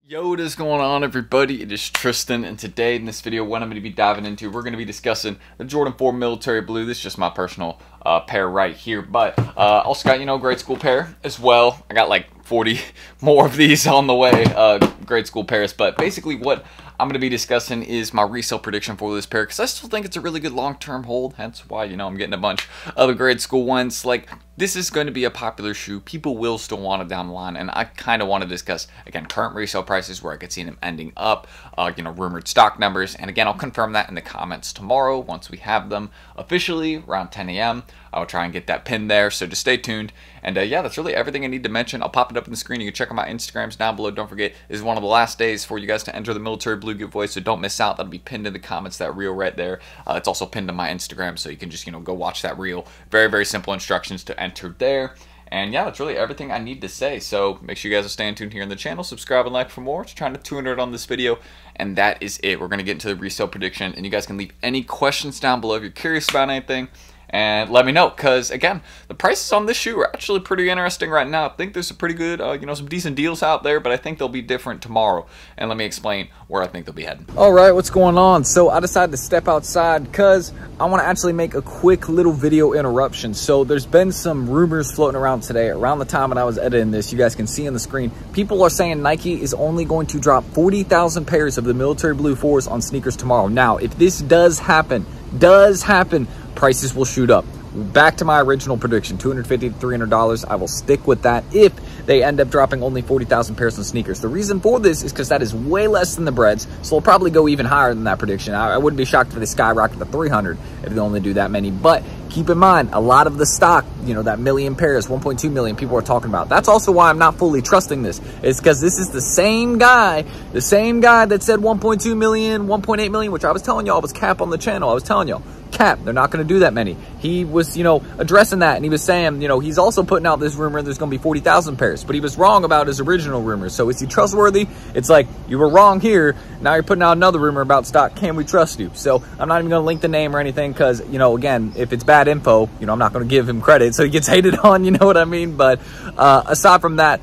Yo, what is going on, everybody? It is Tristan, and today in this video, what I'm going to be diving into, we're going to be discussing the Jordan 4 Military Blue. This is just my personal pair right here, but also got, grade school pair as well. I got like 40 more of these on the way, grade school pairs, but basically what I'm going to be discussing is my resale prediction for this pair, because I still think it's a really good long-term hold, hence why, I'm getting a bunch of the grade school ones. Like, this is going to be a popular shoe. People will still want it down the line, and I kind of want to discuss, again, current resale prices, where I could see them ending up, rumored stock numbers, and again, I'll confirm that in the comments tomorrow once we have them officially around 10 a.m. I'll try and get that pinned there, so just stay tuned. And yeah, that's really everything I need to mention. I'll pop it up on the screen. You can check out my Instagrams down below. Don't forget, this is one of the last days for you guys to enter the Military Blue giveaway, so don't miss out. That'll be pinned in the comments, that reel right there. It's also pinned to my Instagram, so you can just, go watch that reel. Very, very simple instructions to enter there. And yeah, that's really everything I need to say. So make sure you guys are staying tuned here in the channel. Subscribe and like for more. Just trying to 200 on this video. And that is it. We're going to get into the resale prediction. And you guys can leave any questions down below if you're curious about anything. And let me know, because again, the prices on this shoe are actually pretty interesting right now. I think there's some pretty good, some decent deals out there, but I think they'll be different tomorrow. And let me explain where I think they'll be heading. All right, what's going on? So I decided to step outside because I want to actually make a quick little video interruption. So there's been some rumors floating around today, around the time when I was editing this. You guys can see on the screen. People are saying Nike is only going to drop 40,000 pairs of the Military Blue 4s on sneakers tomorrow. Now, if this does happen, prices will shoot up. Back to my original prediction, $250 to $300. I will stick with that if they end up dropping only 40,000 pairs of sneakers. The reason for this is because that is way less than the breads, so they'll probably go even higher than that prediction. I wouldn't be shocked if they skyrocket to 300 if they only do that many. But keep in mind, a lot of the stock, that million pairs, 1.2 million people are talking about. That's also why I'm not fully trusting this. It's because this is the same guy that said 1.2 million, 1.8 million, which I was telling y'all was cap on the channel. I was telling y'all, cap, they're not going to do that many. He was, addressing that, and he was saying, he's also putting out this rumor there's going to be 40,000 pairs, but he was wrong about his original rumor. So is he trustworthy? It's like, you were wrong here, now you're putting out another rumor about stock. Can we trust you? So I'm not even going to link the name or anything, because, again, if it's bad info, I'm not going to give him credit, so he gets hated on, you know what I mean? But aside from that,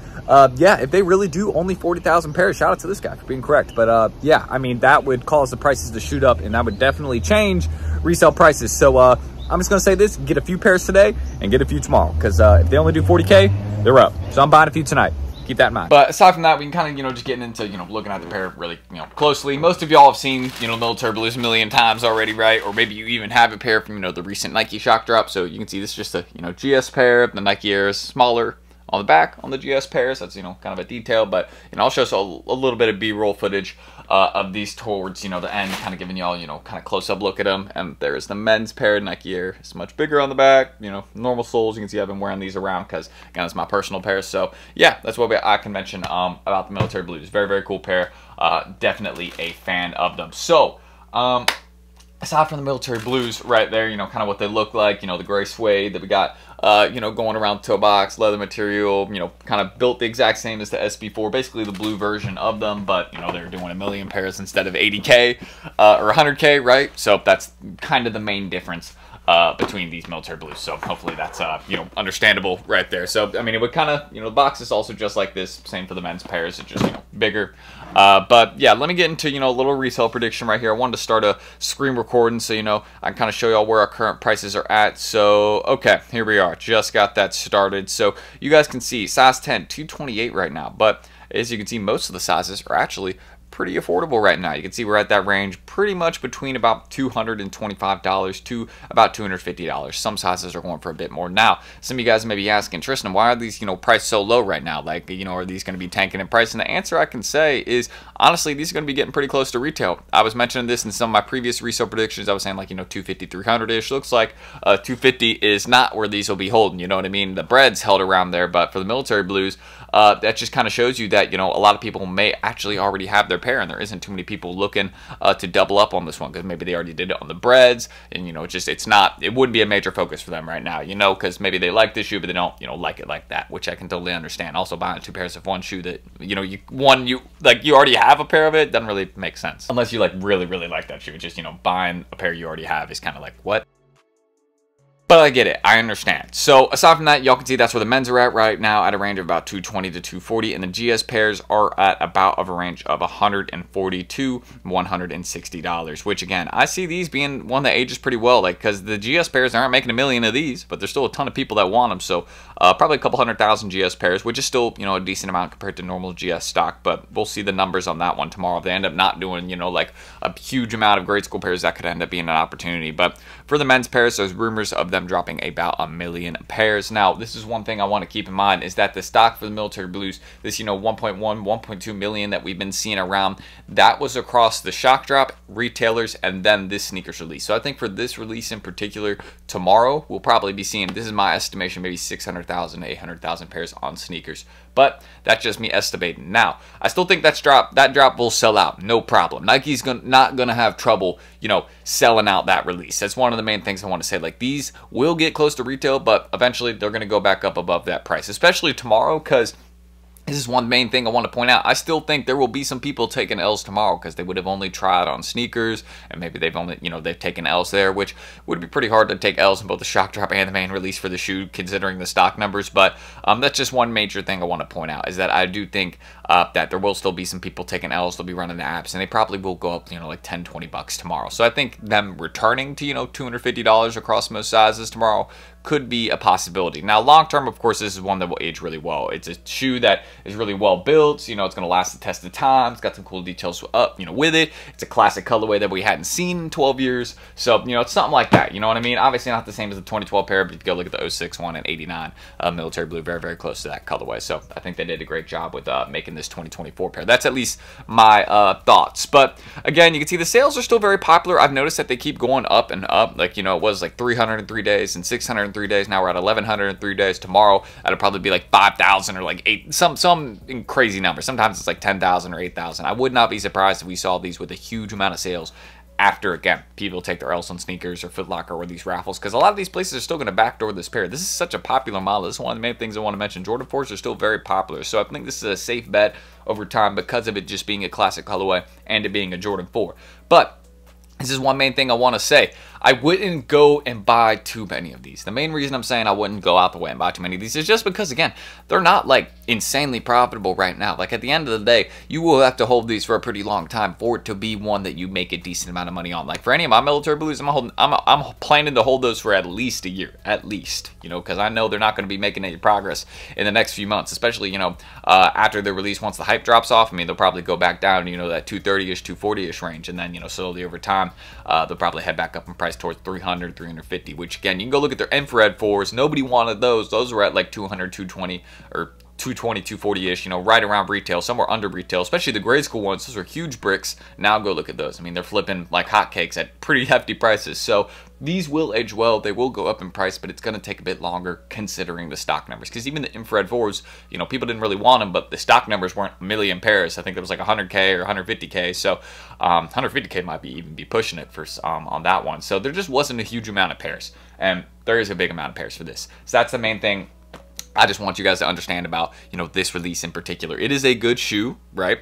yeah, if they really do only 40,000 pairs, shout out to this guy for being correct. But yeah, I mean, that would cause the prices to shoot up, and that would definitely change resale prices. So I'm just gonna say this: get a few pairs today and get a few tomorrow, because if they only do 40K, they're up. So I'm buying a few tonight. Keep that in mind. But aside from that, we can kind of, just getting into, looking at the pair really, closely. Most of y'all have seen, Military Blues a million times already, right? Or maybe you even have a pair from, the recent Nike shock drop. So you can see this is just a, GS pair. The Nike Air is smaller on the back on the GS pairs. That's, kind of a detail, but, I'll show us a little bit of B-roll footage of these towards, the end, kind of giving y'all, kind of close-up look at them. And there's the men's pair. Nike Air is much bigger on the back, normal soles. You can see I've been wearing these around because, again, it's my personal pair. So, yeah, that's what I can mention about the Military Blues. Very, very cool pair. Definitely a fan of them. So, aside from the Military Blues right there, kind of what they look like, the gray suede that we got, going around toe box, leather material, kind of built the exact same as the SB4, basically the blue version of them, but, they're doing a million pairs instead of 80K or 100K, right? So that's kind of the main difference between these Military Blues. So hopefully that's, understandable right there. So, I mean, it would kind of, the box is also just like this, same for the men's pairs, it's just, bigger. But yeah, let me get into, a little resale prediction right here. I wanted to start a screen recording so, I can kind of show y'all where our current prices are at. So, okay, here we are. Just got that started. So you guys can see size 10, $228 right now. But as you can see, most of the sizes are actually pretty affordable right now. You can see we're at that range pretty much between about $225 to about $250. Some sizes are going for a bit more. Now, some of you guys may be asking, Tristan, why are these, priced so low right now? Like, are these going to be tanking in price? And the answer I can say is, honestly, these are going to be getting pretty close to retail. I was mentioning this in some of my previous resale predictions. I was saying, like, 250, 300-ish. Looks like 250 is not where these will be holding. You know what I mean? The bread's held around there, but for the Military Blues, that just kind of shows you that, a lot of people may actually already have their pair, and there isn't too many people looking to double up on this one, because maybe they already did it on the breads, and it wouldn't be a major focus for them right now, because maybe they like this shoe but they don't like it like that, which I can totally understand. Also, buying two pairs of one shoe that you already have a pair of it doesn't really make sense unless you really like that shoe. Just buying a pair you already have is kind of like, what? But I get it. I understand. So aside from that, y'all can see that's where the men's are at right now, at a range of about 220 to 240, and the GS pairs are at about of a range of 140 to $160. Which again, I see these being one that ages pretty well, like because the GS pairs aren't making a million of these, but there's still a ton of people that want them. So probably a couple 100,000 GS pairs, which is still a decent amount compared to normal GS stock. But we'll see the numbers on that one tomorrow. If they end up not doing like a huge amount of grade school pairs, that could end up being an opportunity. But for the men's pairs, there's rumors of them dropping about 1 million pairs. Now, this is one thing I want to keep in mind, is that the stock for the military blues, this 1.1, 1.2 million that we've been seeing around, that was across the shock drop, retailers, and then this sneakers release. So I think for this release in particular, tomorrow, we'll probably be seeing, this is my estimation, maybe 600,000 to 800,000 pairs on sneakers. But that's just me estimating. Now, I still think that drop will sell out, no problem. Nike's not gonna have trouble, selling out that release. That's one of the main things I want to say. Like, these will get close to retail, but eventually they're gonna go back up above that price, especially tomorrow, because this is one main thing I want to point out. I still think there will be some people taking L's tomorrow because they would have only tried on sneakers, and maybe they've only, they've taken L's there, which would be pretty hard to take L's in both the shock drop and the main release for the shoe, considering the stock numbers. But that's just one major thing I want to point out, is that I do think that there will still be some people taking L's. They'll be running the apps, and they probably will go up, like 10, 20 bucks tomorrow. So I think them returning to, $250 across most sizes tomorrow could be a possibility. Now, long term, of course, this is one that will age really well. It's a shoe that is really well built. It's going to last the test of time. It's got some cool details up, with it. It's a classic colorway that we hadn't seen in 12 years. So, it's something like that. You know what I mean? Obviously not the same as the 2012 pair, but if you go look at the 06 one and 89 military blue, very, very close to that colorway. So I think they did a great job with making this 2024 pair. That's at least my thoughts. But again, you can see the sales are still very popular. I've noticed that they keep going up and up. Like, it was like 303 days and 603 days. Now we're at 1,103 days. Tomorrow, that'll probably be like 5,000 or like 8, some crazy number. Sometimes it's like 10,000 or 8,000. I would not be surprised if we saw these with a huge amount of sales after, again, people take their L's on sneakers or Foot Locker or these raffles, because a lot of these places are still going to backdoor this pair. This is such a popular model. This is one of the main things I want to mention. Jordan 4s are still very popular, so I think this is a safe bet over time because of it just being a classic colorway and it being a Jordan 4. But this is one main thing I want to say. I wouldn't go and buy too many of these. The main reason I'm saying I wouldn't go out the way and buy too many of these is just because, again, they're not like insanely profitable right now. Like, at the end of the day, you will have to hold these for a pretty long time for it to be one that you make a decent amount of money on. Like, for any of my military blues, I'm planning to hold those for at least a year, at least, because I know they're not going to be making any progress in the next few months, especially, after the release. Once the hype drops off, I mean, they'll probably go back down, that 230-ish, 240-ish range, and then, slowly over time, they'll probably head back up in price towards 300, 350, which, again, you can go look at their infrared 4s. Nobody wanted those. Those were at like 200, 220, or 220, 240-ish, right around retail, somewhere under retail, especially the grade school ones. Those are huge bricks. Now go look at those. I mean, they're flipping like hotcakes at pretty hefty prices. So these will age well. They will go up in price, but it's going to take a bit longer considering the stock numbers. Because even the infrared 4s, people didn't really want them, but the stock numbers weren't a million pairs. I think there was like 100K or 150K. So 150K might even be pushing it for on that one. So there just wasn't a huge amount of pairs. And there is a big amount of pairs for this. So that's the main thing I just want you guys to understand about, this release in particular. It is a good shoe, right?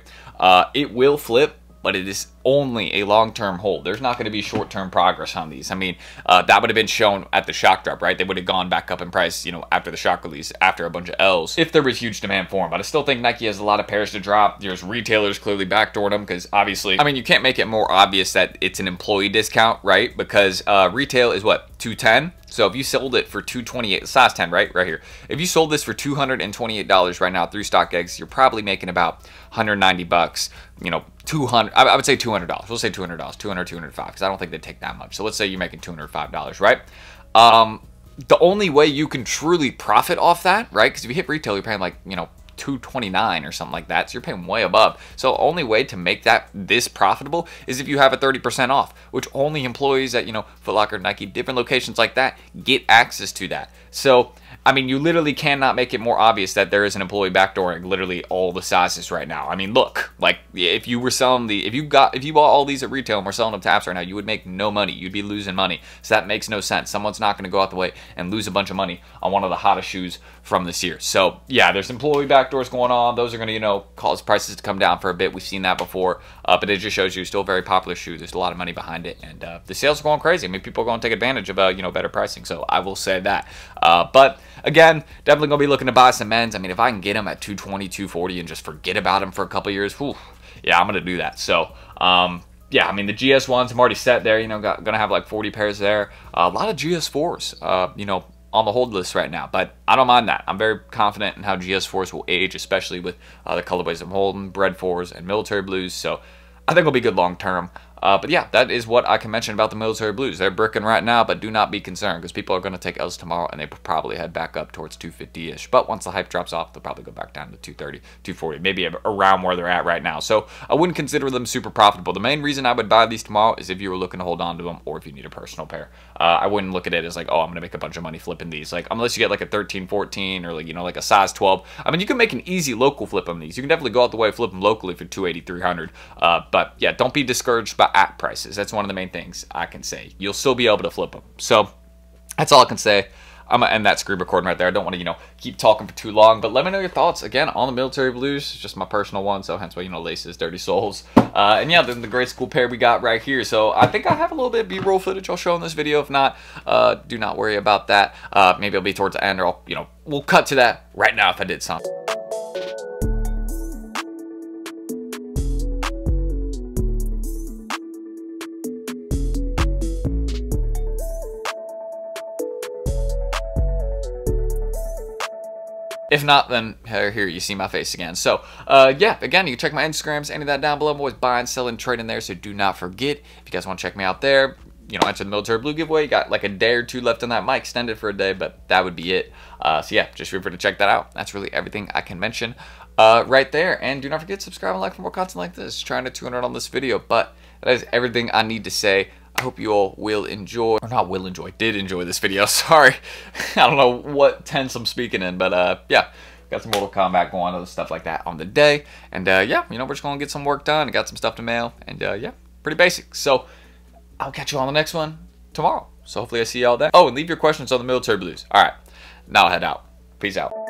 It will flip, but it is only a long-term hold. There's not going to be short-term progress on these. I mean, that would have been shown at the shock drop, right? They would have gone back up in price, after the shock release, after a bunch of L's, if there was huge demand for them. But I still think Nike has a lot of pairs to drop. There's retailers clearly backdoored them because, obviously, I mean, you can't make it more obvious that it's an employee discount, right? Because retail is what, $210? So if you sold it for $228, size 10, right here. If you sold this for $228 right now through StockX, you're probably making about 190 bucks. 200. I would say $200. We'll say $200, 200, 205, because I don't think they take that much. So let's say you're making $205, right? The only way you can truly profit off that, right? Because if you hit retail, you're paying like $229 or something like that, so you're paying way above. So the only way to make that this profitable is if you have a 30% off, which only employees at Foot Locker, Nike, different locations like that get access to that. So I mean, you literally cannot make it more obvious that there is an employee backdooring literally all the sizes right now. I mean, look, like if you were selling if you bought all these at retail and were selling them to apps right now, you would make no money. You'd be losing money. So that makes no sense. Someone's not going to go out the way and lose a bunch of money on one of the hottest shoes from this year. So yeah, there's employee backdoors going on. Those are going to, you know, cause prices to come down for a bit. We've seen that before, but it just shows you still a very popular shoe. There's a lot of money behind it, and the sales are going crazy. I mean, people are going to take advantage of you know, better pricing. So I will say that. But again, definitely going to be looking to buy some men's. I mean, if I can get them at 220, 240 and just forget about them for a couple years, whew, yeah, I'm going to do that. So, yeah, I mean, the GS ones, I'm already set there. You know, going to have like 40 pairs there. A lot of GS4s, you know, on the hold list right now, but I don't mind that. I'm very confident in how GS4s will age, especially with the colorways I'm holding, Bread 4s, and military blues. So I think it'll be good long term. But yeah, that is what I can mention about the military blues. They're bricking right now, but do not be concerned because people are going to take L's tomorrow and they probably head back up towards 250-ish. But once the hype drops off, they'll probably go back down to 230, 240, maybe around where they're at right now. So I wouldn't consider them super profitable. The main reason I would buy these tomorrow is if you were looking to hold on to them or if you need a personal pair. I wouldn't look at it as like, oh, I'm going to make a bunch of money flipping these. Like, unless you get like a 13, 14 or like, you know, like a size 12. I mean, you can make an easy local flip on these. You can definitely go out the way and flip them locally for 280, 300. But yeah, don't be discouraged by app prices. That's one of the main things I can say. You'll still be able to flip them. So that's all I can say. I'm going to end that screen recording right there. I don't want to, you know, keep talking for too long, but let me know your thoughts, again, on the military blues. It's just my personal one, so hence why, you know, laces, dirty soles. And yeah, then the great school pair we got right here. So I think I have a little bit of B-roll footage I'll show in this video. If not, do not worry about that. Maybe it'll be towards the end, or I'll, you know, we'll cut to that right now if I did something. If not, then here you see my face again. So, yeah, again, you can check my Instagrams, any of that down below. I'm always buying, selling, trading there, so do not forget. If you guys want to check me out there, you know, enter the military blue giveaway. You got like a day or two left on that. Might extend it for a day, but that would be it. So, yeah, just feel free to check that out. That's really everything I can mention right there. And do not forget to subscribe and like for more content like this. Trying to 200 on this video, but that is everything I need to say. I hope you all will enjoy, or not will enjoy, did enjoy this video. Sorry. I don't know what tense I'm speaking in, but yeah, got some Mortal Kombat going on and stuff like that on the day. And yeah, you know, we're just going to get some work done. I got some stuff to mail, and yeah, pretty basic. So I'll catch you on the next one tomorrow. So hopefully I see y'all then. Oh, and leave your questions on the military blues. All right, now I'll head out. Peace out.